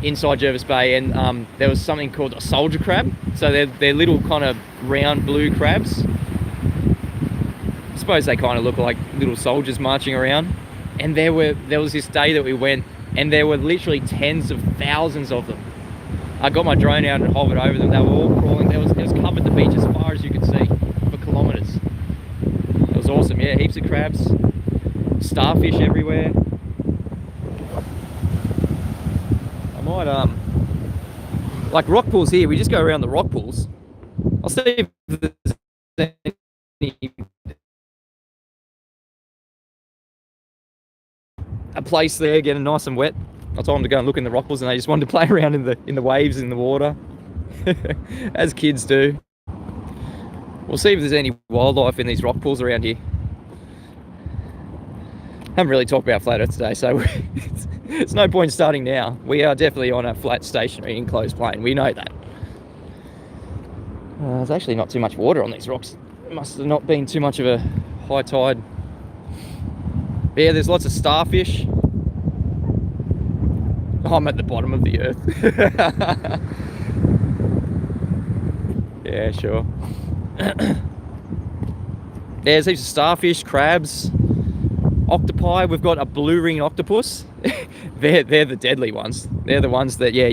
Speaker 1: inside Jervis Bay, and there was something called a soldier crab. So they're little kind of round blue crabs. I suppose they kind of look like little soldiers marching around. And there was this day that we went, and there were literally tens of thousands of them. I got my drone out and hovered over them. They were all crawling. It was covered the beach as far as you could see for kilometers. It was awesome. Yeah, heaps of crabs, starfish everywhere. I might like rock pools here. We just go around the rock pools. I'll see if there's any a place there getting nice and wet. I told them to go and look in the rock pools, and they just wanted to play around in the waves, in the water, as kids do. We'll see if there's any wildlife in these rock pools around here. Haven't really talked about flat earth today, so it's no point starting now. We are definitely on a flat, stationary, enclosed plane. We know that. There's actually not too much water on these rocks. It must have not been too much of a high tide. But yeah, there's lots of starfish. I'm at the bottom of the earth. Yeah, sure. There's heaps of starfish, crabs, octopi. We've got a blue ring octopus. They're the deadly ones. They're the ones that, yeah,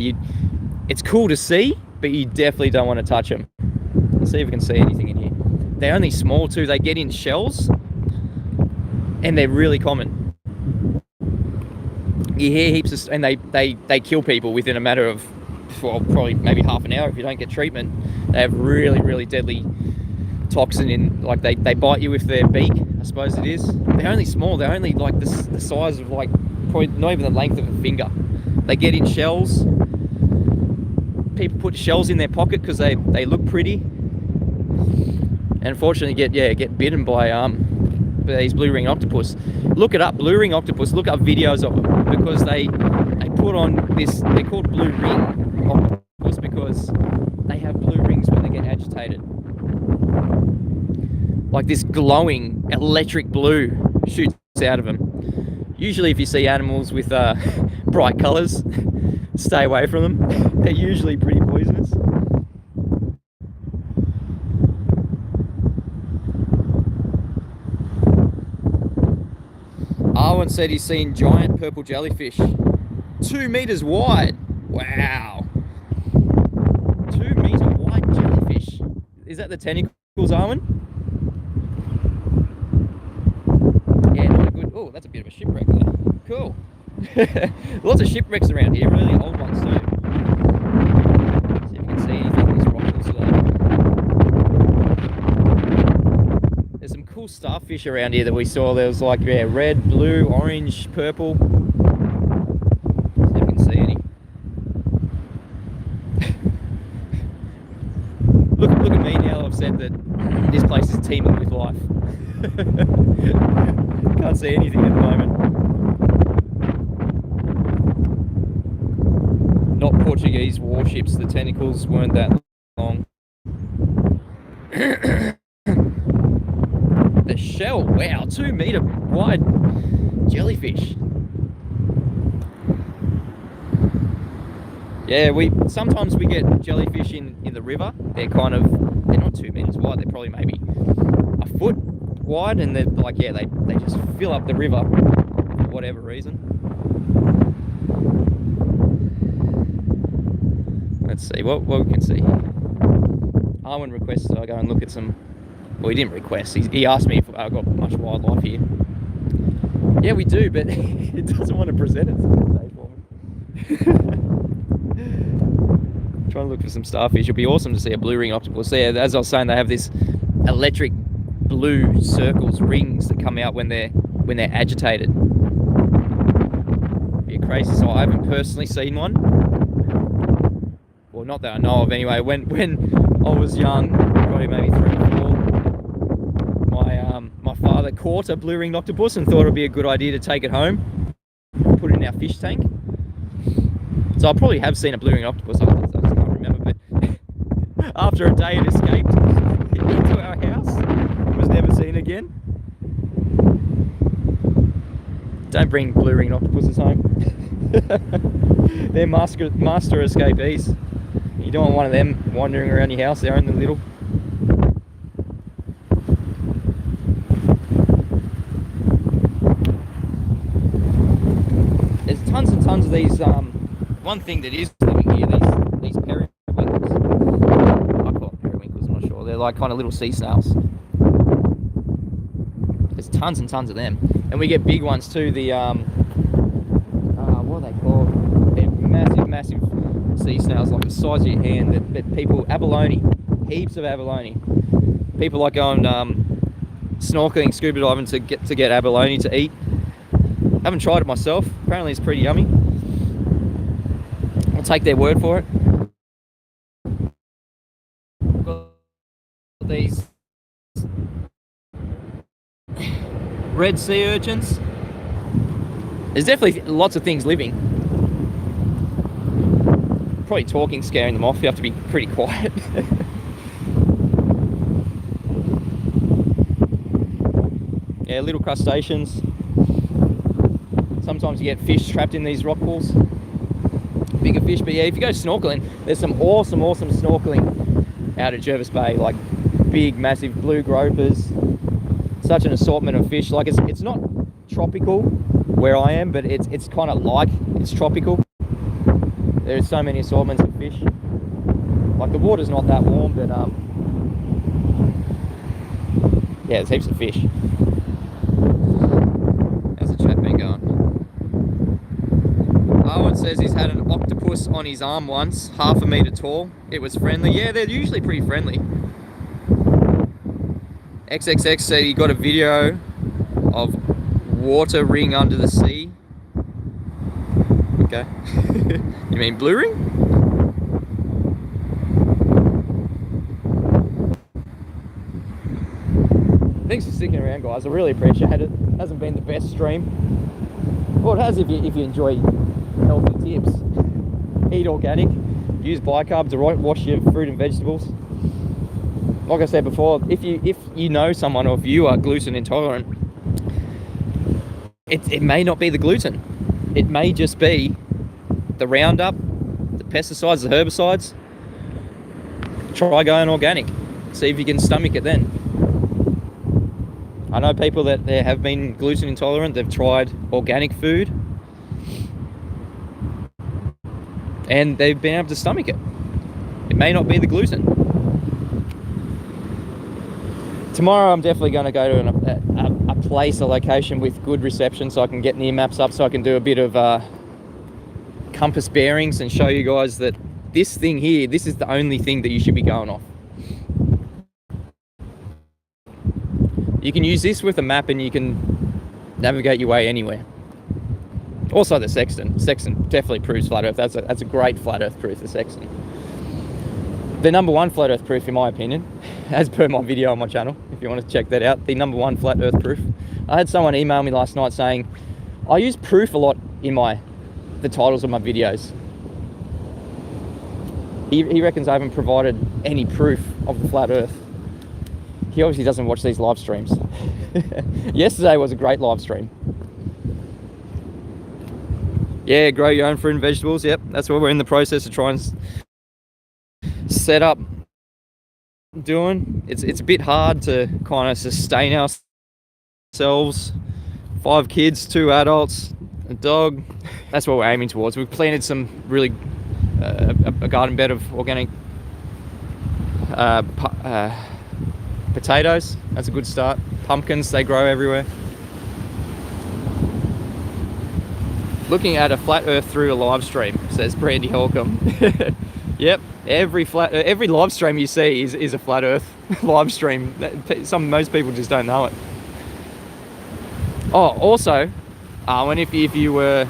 Speaker 1: it's cool to see, but you definitely don't want to touch them. Let's see if we can see anything in here. They're only small too. They get in shells, and they're really common. You hear heaps of, and they kill people within a matter of, well, probably maybe half an hour if you don't get treatment. They have really deadly toxin in, like they bite you with their beak, I suppose it is. They're only small. They're only like the size of, like, probably not even the length of a finger. They get in shells. People put shells in their pocket because they look pretty. And unfortunately get bitten by these blue ring octopus. Look it up, blue ring octopus. Look up videos of them, because they put on this. They're called blue ring octopus because they have blue rings when they get agitated. Like this glowing electric blue shoots out of them. Usually, if you see animals with bright colours, stay away from them. They're usually pretty poisonous. Arwen said he's seen giant purple jellyfish, 2 meters wide. Wow. 2 meter wide jellyfish. Is that the tentacles, Arwen? Yeah, not good. Oh, that's a bit of a shipwreck there. Cool. Lots of shipwrecks around here, really old ones too. See if you can see anything in these rockets today. There's some cool starfish around here that we saw. There was like, yeah, red, blue, orange, purple. See if you can see any. Look at me now. I've said that this place is teeming with life. Can't see anything at the moment. Not Portuguese warships. The tentacles weren't that long. The shell, wow, 2 meter wide jellyfish. Yeah, sometimes we get jellyfish in the river. They're not 2 meters wide. They're probably maybe a foot wide, and they're like, yeah, they just fill up the river for whatever reason. Let's see what we can see here. Arwen requested I go and look at some. Well, he didn't request. He asked me if I've got much wildlife here. Yeah, we do, but it doesn't want to present it today for me. Trying to look for some starfish. It'd be awesome to see a blue ring octopus there. As I was saying, they have this electric blue circles, rings that come out when they're agitated. Be a crazy sight. I haven't personally seen one. Well, not that I know of anyway. When I was young, probably maybe 3 or 4, my father caught a blue ringed octopus and thought it would be a good idea to take it home, put it in our fish tank. So I probably have seen a blue ringed octopus. I just can't remember. But after a day, it escaped into our house. It was never seen again. Don't bring blue ringed octopuses home. They're master escapees. You don't want one of them wandering around your house. They're only little. There's tons and tons of these. One thing that is living here, these periwinkles. I call them periwinkles. I'm not sure. They're like kind of little sea snails. There's tons and tons of them, and we get big ones too. The what are they called? They're massive sea snails, like the size of your hand. That people, abalone, heaps of abalone. People like going snorkeling, scuba diving to get abalone to eat. Haven't tried it myself. Apparently, it's pretty yummy. I'll take their word for it. Got these red sea urchins. There's definitely lots of things living. Probably talking, scaring them off. You have to be pretty quiet. Yeah, little crustaceans. Sometimes you get fish trapped in these rock pools. bigger fish. But yeah, if you go snorkeling, there's some awesome snorkeling out at Jervis Bay, like big, massive blue gropers. Such an assortment of fish. Like it's not tropical where I am, but it's kind of like it's tropical. There's so many assortments of fish. Like the water's not that warm, but yeah, there's heaps of fish. How's the chat been going? Owen says he's had an octopus on his arm once, 1/2 meter tall. It was friendly. Yeah, they're usually pretty friendly. XXX said he got a video of water ring under the sea. Okay. You mean blue ring? Thanks for sticking around, guys. I really appreciate it. Hasn't been the best stream. Well, it has if you enjoy healthy tips. Eat organic. Use bicarb to wash your fruit and vegetables. Like I said before, if you know someone, or if you are gluten intolerant, it may not be the gluten. It may just be the Roundup, the pesticides, the herbicides. Try going organic. See if you can stomach it then. I know people that there have been gluten intolerant. They've tried organic food and they've been able to stomach it. It may not be the gluten. Tomorrow I'm definitely going to go to a place, a location with good reception, so I can get near maps up, so I can do a bit of compass bearings and show you guys that this thing here, this is the only thing that you should be going off. You can use this with a map and you can navigate your way anywhere. Also the sextant. Sextant definitely proves flat earth. That's a great flat earth proof, the sextant. The #1 flat earth proof, in my opinion, as per my video on my channel, if you want to check that out, the #1 flat earth proof. I had someone email me last night saying, I use proof a lot in the titles of my videos. He reckons I haven't provided any proof of the flat earth. He obviously doesn't watch these live streams. Yesterday was a great live stream. Yeah, grow your own fruit and vegetables. Yep, that's what we're in the process of trying to set up doing. It's a bit hard to kind of sustain ourselves. 5 kids, 2 adults, a dog. That's what we're aiming towards. We've planted some really a garden bed of organic potatoes. That's a good start. Pumpkins, they grow everywhere. Looking at a flat earth through a live stream, says Brandy Holcomb. Yep, every live stream you see is a flat earth live stream. Most people just don't know it. Oh, also, and if you were,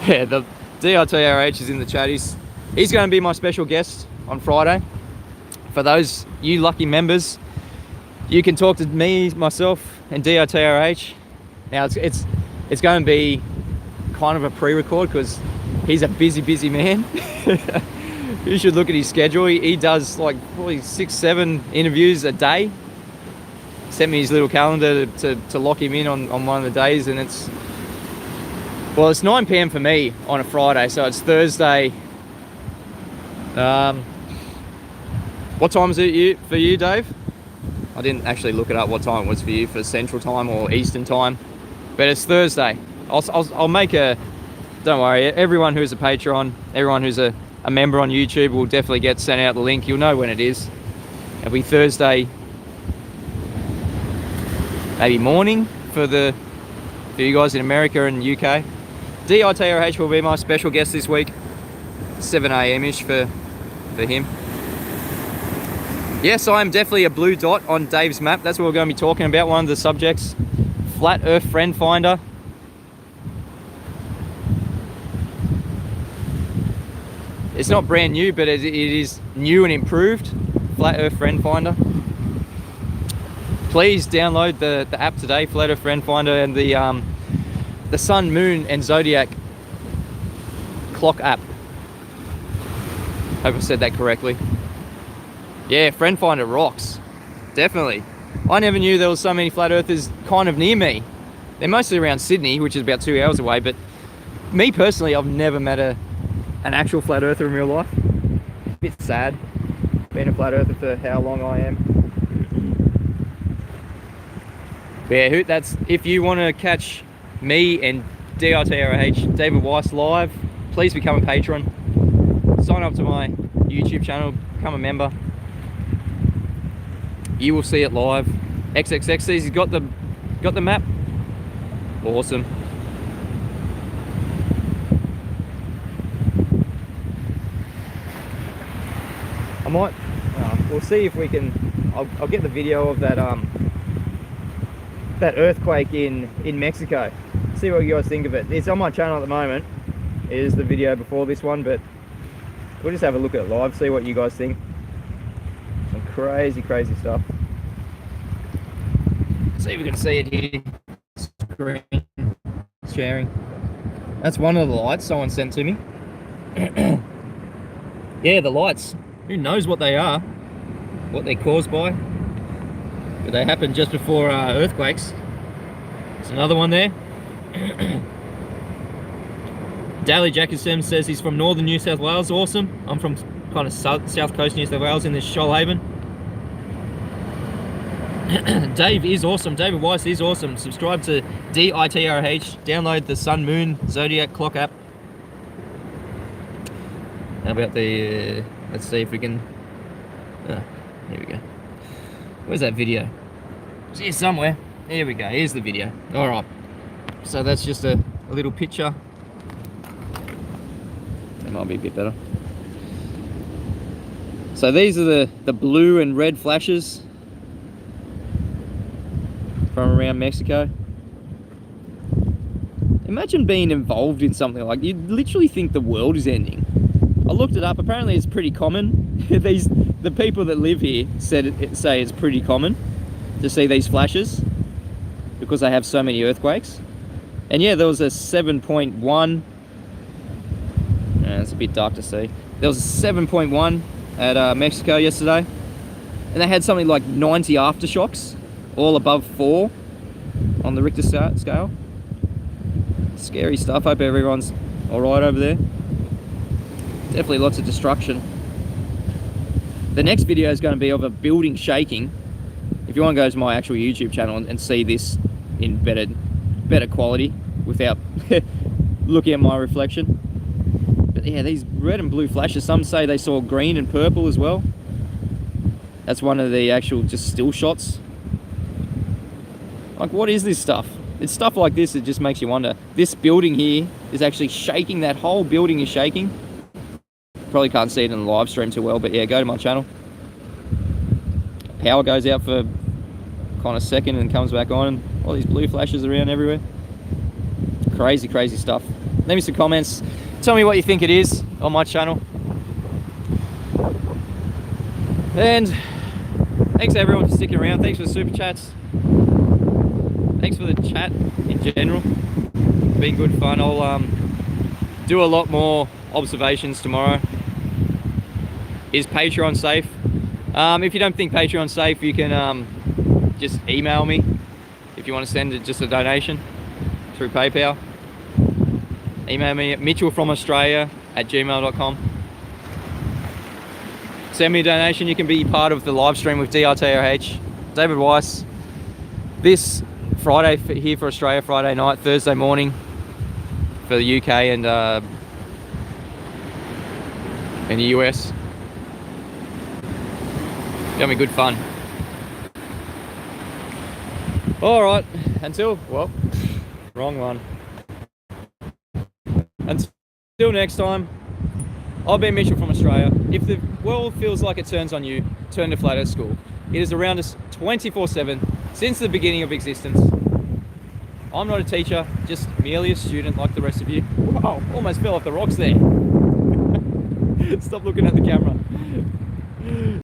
Speaker 1: yeah, the DRTRH is in the chat. He's going to be my special guest on Friday. For those you lucky members, you can talk to me, myself, and DRTRH. Now it's going to be kind of a pre-record because he's a busy man. You should look at his schedule. He does like probably 6-7 interviews a day. Sent me his little calendar to lock him in on one of the days, and it's 9 p.m. for me on a Friday, so it's Thursday. What time is it for you, Dave? I didn't actually look it up what time it was for you, for Central Time or Eastern Time, but it's Thursday. I'll make a, don't worry, everyone who's a Patron, everyone who's a member on YouTube will definitely get sent out the link. You'll know when it is. It'll be Thursday, maybe morning for you guys in America and UK. DITRH will be my special guest this week, 7 a.m-ish for him. Yes, I am definitely a blue dot on Dave's map. That's what we're going to be talking about, one of the subjects. Flat Earth Friend Finder. It's not brand new, but it is new and improved. Flat Earth Friend Finder. Please download the app today, Flat Earth Friend Finder, and the Sun, Moon, and Zodiac clock app. Hope I said that correctly. Yeah, Friend Finder rocks. Definitely. I never knew there was so many flat earthers kind of near me. They're mostly around Sydney, which is about 2 hours away, but me personally, I've never met an actual flat earther in real life. A bit sad being a flat earther for how long I am. But yeah, that's if you want to catch me and DITRH David Weiss live, please become a patron. Sign up to my YouTube channel, become a member. You will see it live. XXX, he's got the map. Awesome. I might. We'll see if we can. I'll get the video of that that earthquake in Mexico. See what you guys think of it. It's on my channel at the moment. It is the video before this one, but we'll just have a look at it live. See what you guys think. Some crazy stuff. See if we can see it here. Screen sharing. That's one of the lights someone sent to me. Yeah, the lights. Who knows what they are, what they're caused by, but they happen just before earthquakes. There's another one there. Daly Jackson says he's from northern New South Wales. Awesome. I'm from kind of south coast New South Wales in this Shoalhaven. Dave is awesome. David Weiss is awesome. Subscribe to DITRH. Download the Sun Moon Zodiac Clock app. How about the... let's see if we can... here we go. Where's that video? It's here somewhere. Here we go. Here's the video. Alright. So that's just a little picture. That might be a bit better. So these are the blue and red flashes from around Mexico. Imagine being involved in something like... you'd literally think the world is ending. I looked it up. Apparently it's pretty common. The people that live here say it's pretty common to see these flashes because they have so many earthquakes. And yeah, there was a 7.1. It's a bit dark to see. There was a 7.1 at Mexico yesterday, and they had something like 90 aftershocks, all above 4 on the Richter scale. Scary stuff. Hope everyone's all right over there. Definitely lots of destruction. The next video is going to be of a building shaking. If you want to go to my actual YouTube channel and see this in better quality without looking at my reflection. But yeah, these red and blue flashes, some say they saw green and purple as well. That's one of the actual just still shots. Like, what is this stuff? It's stuff like this that just makes you wonder. This building here is actually shaking. That whole building is shaking. Probably can't see it in the live stream too well, but yeah, go to my channel. Power goes out for kind of a second and comes back on, and all these blue flashes around everywhere. Crazy stuff. Leave me some comments. Tell me what you think it is on my channel. And thanks everyone for sticking around. Thanks for the super chats. Thanks for the chat in general. It's been good fun. I'll do a lot more observations tomorrow. Is Patreon safe? If you don't think Patreon's safe, you can just email me if you want to send just a donation through PayPal. Email me at mitchellfromAustralia@gmail.com. Send me a donation. You can be part of the live stream with DITRH. David Weiss. This Friday here for Australia, Friday night, Thursday morning for the UK and in the US. Gonna be good fun. Alright, until, well, wrong one. Until next time, I've been Mitchell from Australia. If the world feels like it turns on you, turn to Flat Earth School. It is around us 24/7 since the beginning of existence. I'm not a teacher, just merely a student like the rest of you. Wow, almost fell off the rocks there. Stop looking at the camera.